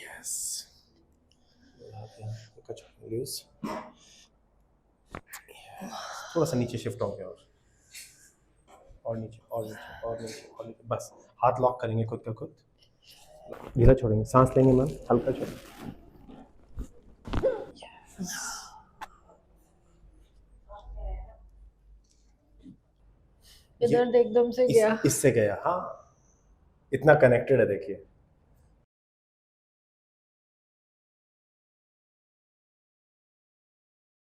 Yes, loose, थोड़ा सा नीचे शिफ्ट होंगे और नीचे और नीचे और नीचे और नीचे, बस हाथ लॉक करेंगे खुद का खुद, धीरे छोड़ेंगे, सांस लेंगे मैम, हल्का छोड़ेंगे। इधर एकदम से गया, इससे गया, हाँ इतना कनेक्टेड है देखिए।